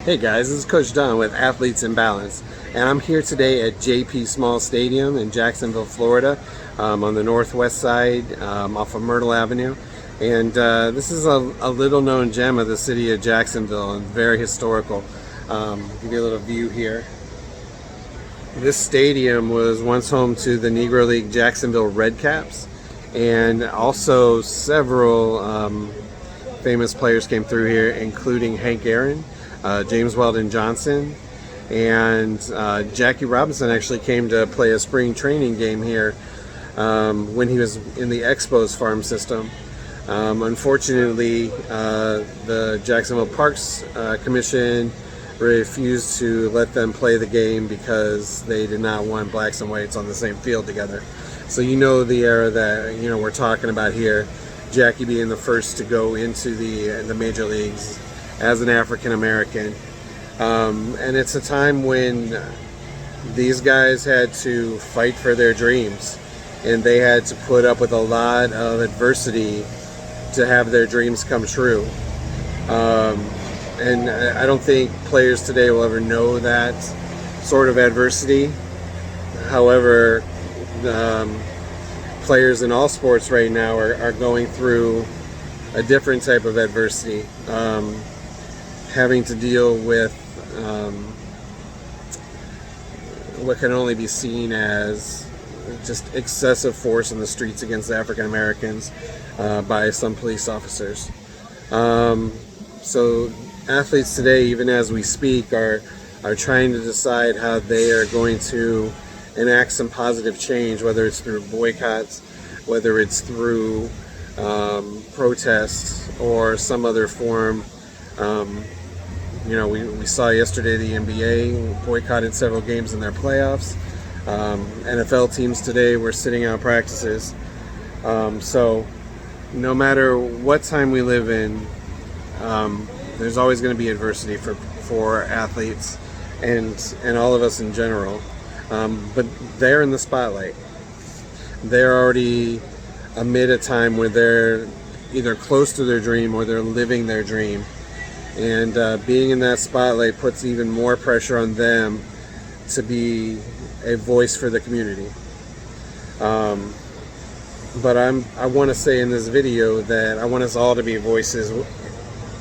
Hey guys, this is Coach Don with Athletes in Balance, and I'm here today at J.P. Small Stadium in Jacksonville, Florida, on the northwest side, off of Myrtle Avenue. And this is a little known gem of the city of Jacksonville and very historical. Give you a little view here. This stadium was once home to the Negro League Jacksonville Redcaps, and also several famous players came through here, including Hank Aaron, James Weldon Johnson, and Jackie Robinson actually came to play a spring training game here when he was in the Expos farm system. Unfortunately, the Jacksonville Parks Commission refused to let them play the game because they did not want blacks and whites on the same field together. So you know the era that we're talking about here. Jackie being the first to go into the major leagues as an African American, and it's a time when these guys had to fight for their dreams, and they had to put up with a lot of adversity to have their dreams come true. And I don't think players today will ever know that sort of adversity. However, players in all sports right now are going through a different type of adversity, having to deal with what can only be seen as just excessive force in the streets against African Americans by some police officers. So athletes today, even as we speak, are trying to decide how they are going to enact some positive change, whether it's through boycotts, whether it's through protests or some other form. We saw yesterday the NBA boycotted several games in their playoffs. NFL teams today were sitting out practices. So no matter what time we live in, there's always going to be adversity for athletes and all of us in general. But they're in the spotlight. They're already amid a time where they're either close to their dream or they're living their dream. And being in that spotlight puts even more pressure on them to be a voice for the community. But I want to say in this video that I want us all to be voices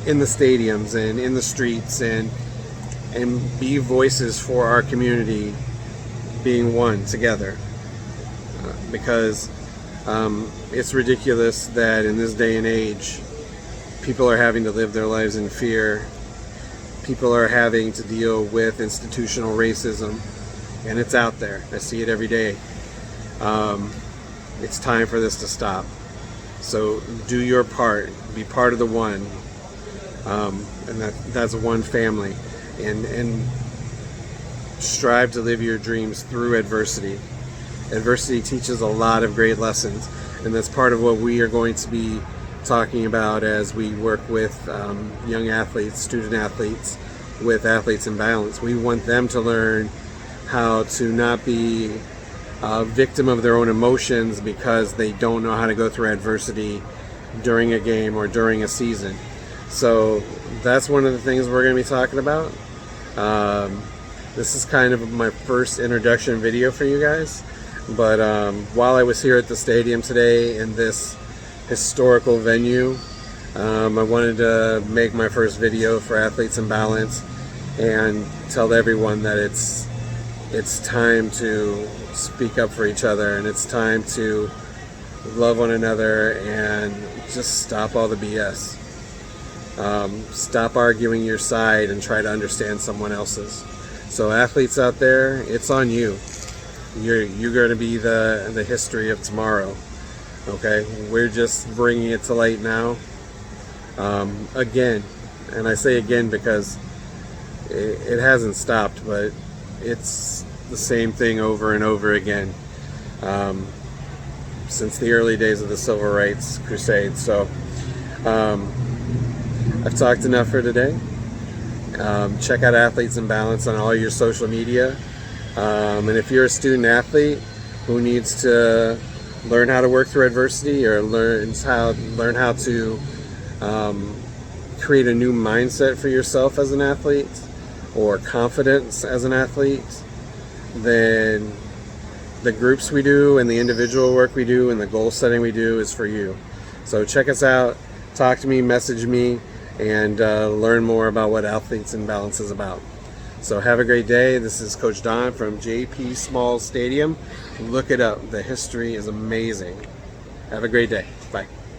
in the stadiums and in the streets and be voices for our community, being one together. Because it's ridiculous that in this day and age, people are having to live their lives in fear. People are having to deal with institutional racism, and it's out there. I see it every day. It's time for this to stop. So do your part. Be part of the one, and that's one family, and strive to live your dreams through adversity. Adversity teaches a lot of great lessons, and that's part of what we are going to be talking about as we work with young athletes, student athletes, with Athletes in Balance. We want them to learn how to not be a victim of their own emotions because they don't know how to go through adversity during a game or during a season. So that's one of the things we're going to be talking about. This is kind of my first introduction video for you guys. But while I was here at the stadium today in this historical venue, I wanted to make my first video for Athletes in Balance and tell everyone that it's time to speak up for each other, and it's time to love one another and just stop all the BS. Stop arguing your side and try to understand someone else's. So athletes out there, it's on you. You're going to be the history of tomorrow. Okay, we're just bringing it to light now. Again, and I say again because it hasn't stopped, but it's the same thing over and over again since the early days of the Civil Rights Crusade. So I've talked enough for today. Check out Athletes in Balance on all your social media. And if you're a student athlete who needs to learn how to work through adversity or learn how to create a new mindset for yourself as an athlete, or confidence as an athlete, then the groups we do and the individual work we do and the goal setting we do is for you. So check us out, talk to me, message me, and learn more about what Athletes in Balance is about. So have a great day. This is Coach Don from JP Smalls Stadium. Look it up. The history is amazing. Have a great day. Bye.